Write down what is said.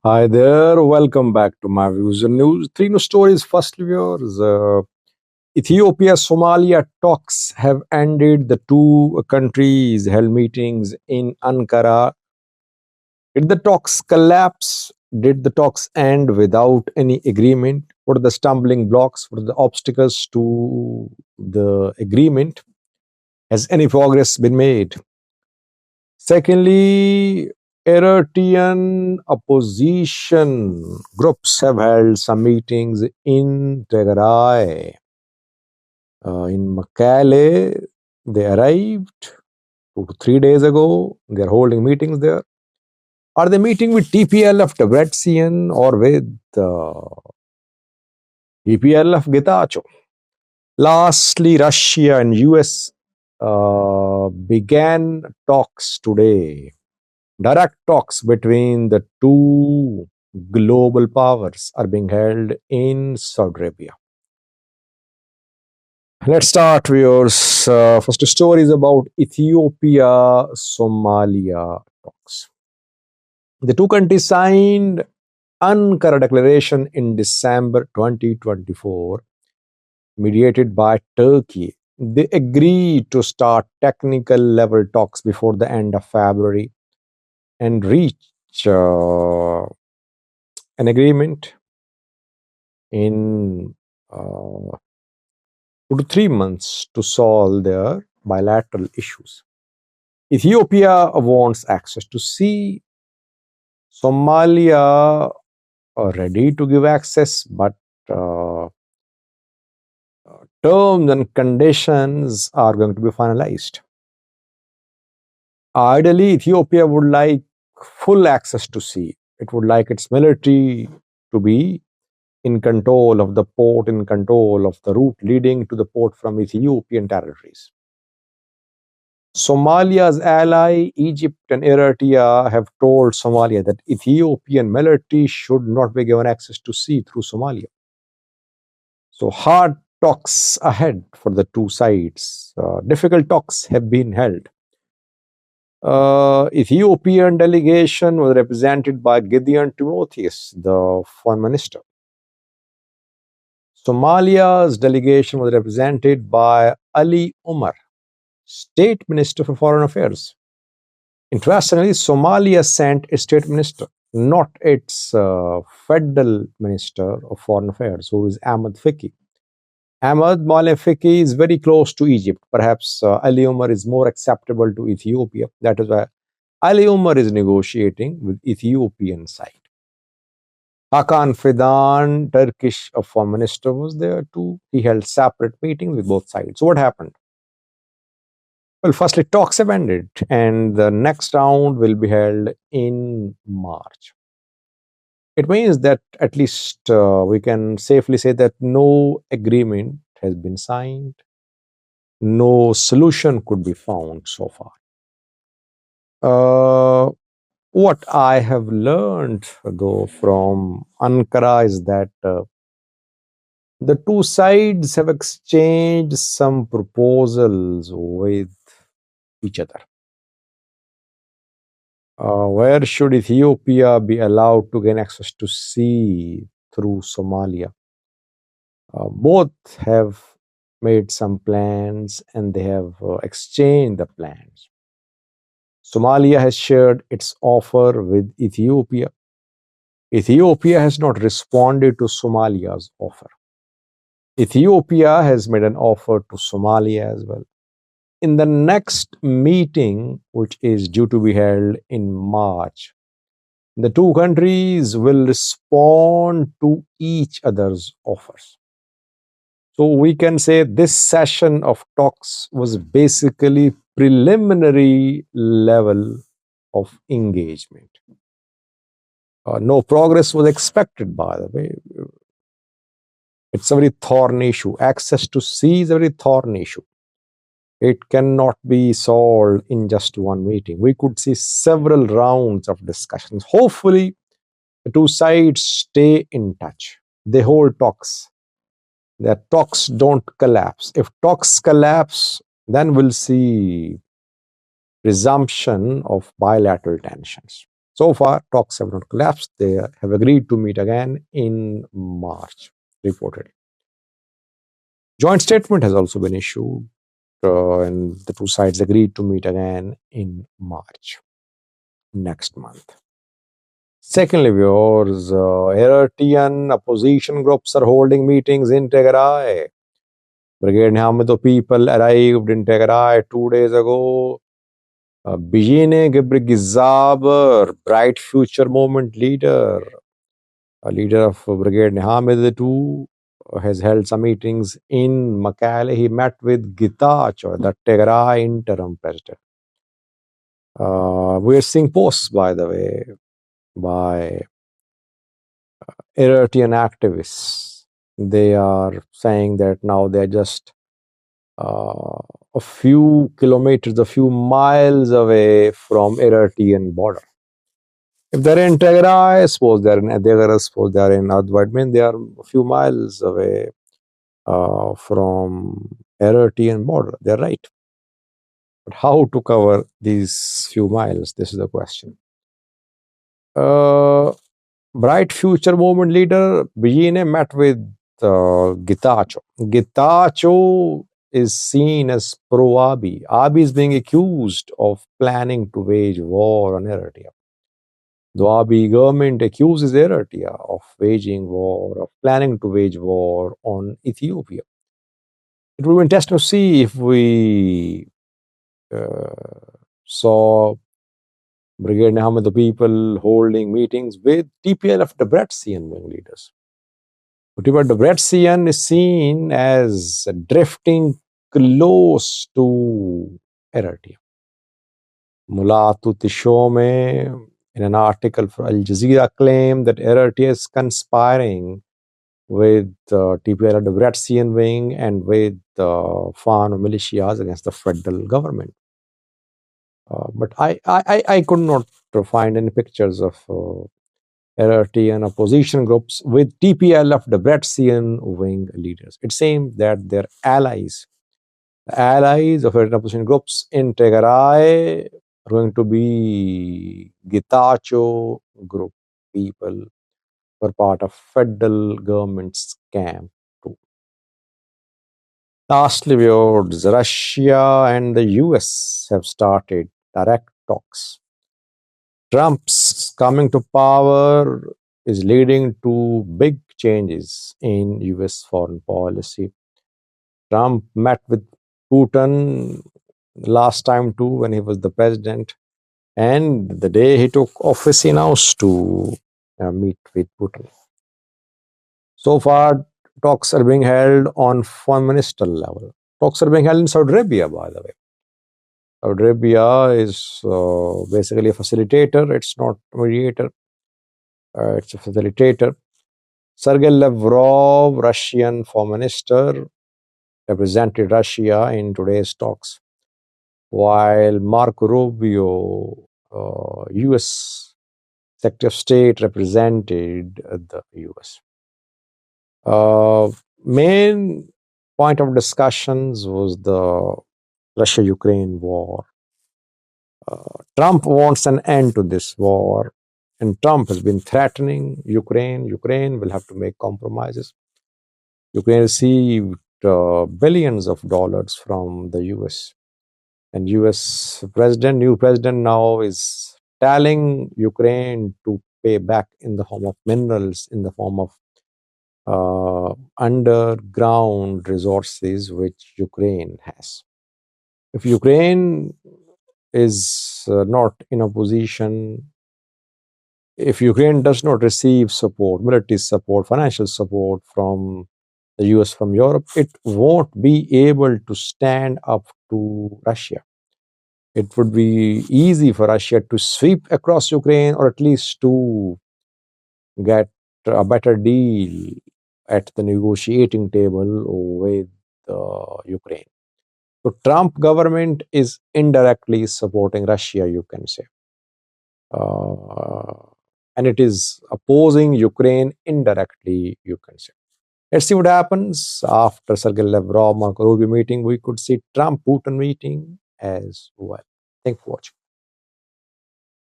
Hi there, welcome back to my views and news. Three news stories. First, viewers, Ethiopia Somalia talks have ended. The two countries held meetings in Ankara. Did the talks collapse? Did the talks end without any agreement? What are the stumbling blocks? What are the obstacles to the agreement? Has any progress been made? Secondly, Eritrean opposition groups have held some meetings in Tigray. In Mekelle, they arrived 2 to 3 days ago. They are holding meetings there. Are they meeting with TPLF Debrecen or with TPLF Getachew? Lastly, Russia and US began talks today, direct talks between the two global powers are being held in Saudi Arabia. Let's start, viewers. First story is about Ethiopia Somalia talks. The two countries signed Ankara Declaration in December 2024, mediated by Turkey. They agreed to start technical level talks before the end of February and reach an agreement in 2 to 3 months to solve their bilateral issues. Ethiopia wants access to sea. Somalia are ready to give access, but uh, terms and conditions are going to be finalized. Ideally, Ethiopia would like full access to sea. It would like its military to be in control of the port, in control of the route leading to the port from Ethiopian territories. Somalia's ally, Egypt and Eritrea, have told Somalia that Ethiopian military should not be given access to sea through Somalia. So, hard talks ahead for the two sides. Difficult talks have been held. Ethiopian delegation was represented by Gideon Timotheus, the foreign minister. Somalia's delegation was represented by Ali Umar, state minister for foreign affairs. Interestingly, Somalia sent a state minister, not its federal minister of foreign affairs, who is Ahmed Fiki. Ahmed Malem Fiki is very close to Egypt. Perhaps Ali Umar is more acceptable to Ethiopia. That is why Ali Umar is negotiating with Ethiopian side. Hakan Fidan, Turkish foreign minister, was there too. He held separate meetings with both sides. So what happened? Well, firstly, talks have ended, and the next round will be held in March. It means that at least we can safely say that no agreement has been signed, no solution could be found so far. What I have learned, though, from Ankara is that the two sides have exchanged some proposals with each other. Where should Ethiopia be allowed to gain access to sea through Somalia? Both have made some plans and they have exchanged the plans. Somalia has shared its offer with Ethiopia. Ethiopia has not responded to Somalia's offer. Ethiopia has made an offer to Somalia as well. In the next meeting, which is due to be held in March, the two countries will respond to each other's offers. So we can say this session of talks was basically preliminary level of engagement. No progress was expected, by the way. It's a very thorny issue. Access to sea is a very thorny issue. It cannot be solved in just one meeting. We could see several rounds of discussions. Hopefully, the two sides stay in touch. They hold talks. Their talks don't collapse. If talks collapse, then we'll see resumption of bilateral tensions. So far, talks have not collapsed. They have agreed to meet again in March, reported. Joint statement has also been issued, and the two sides agreed to meet again in March next month. Secondly, viewers, Eritrean opposition groups are holding meetings in Tigray. Brigade Nihamido people arrived in Tigray 2 days ago. Bijine Gebrigizab, Bright Future Movement leader, a leader of Brigade Nihamid too, has held some meetings in Makale. He met with Gitacho, the Tigray interim president. We are seeing posts, by the way, by Eritrean activists. They are saying that now they're just a few kilometers, a few miles away from Eritrean border. If they're in Tigray, suppose they're in Adegara, suppose they're in Adwad, mean they are a few miles away from Eritrean border. They're right. But how to cover these few miles? This is the question. Bright Future Movement leader Bijine met with Gitacho. Gitacho is seen as pro-Abiy. Abiy is being accused of planning to wage war on Eritrea. The Abiy government accuses Eritrea of waging war, of planning to wage war on Ethiopia. It would be interesting to see if we saw Brigade Nehemiah, the people holding meetings with TPLF Debrecen wing leaders. But Debrecen is seen as drifting close to Eritrea. Mulatu Tishome, in an article for Al Jazeera, claimed that Eritrea is conspiring with TPLF Debrecen wing and with Fano militias against the federal government. But I could not find any pictures of Eritrean opposition groups with TPLF Debrecen wing leaders. It seems that their allies, the allies of Eritrean opposition groups in Tigray, are going to be Gitacho group people who are part of federal government's camp too. Lastly, viewers, Russia and the US have started direct talks. Trump's coming to power is leading to big changes in US foreign policy. Trump met with Putin last time too when he was the president, and the day he took office, he announced to meet with Putin. So far, talks are being held on foreign minister level. Talks are being held in Saudi Arabia, by the way. Saudi Arabia is basically a facilitator. It's not a mediator. It's a facilitator. Sergei Lavrov, Russian foreign minister, represented Russia in today's talks, while Marco Rubio, US Secretary of State, represented the US. Main point of discussions was the Russia-Ukraine war. Trump wants an end to this war, and Trump has been threatening Ukraine. Ukraine will have to make compromises. Ukraine received billions of dollars from the US. And US new president now is telling Ukraine to pay back in the form of minerals, in the form of underground resources which Ukraine has. If Ukraine is not in a position, if Ukraine does not receive support, military support, financial support from the US, from Europe, it won't be able to stand up to Russia. It would be easy for Russia to sweep across Ukraine, or at least to get a better deal at the negotiating table with Ukraine. So Trump government is indirectly supporting Russia, you can say. And it is opposing Ukraine indirectly, you can say. Let's see what happens after Sergei Lavrov, Marco Rubio meeting. We could see Trump-Putin meeting as well. Thanks for watching.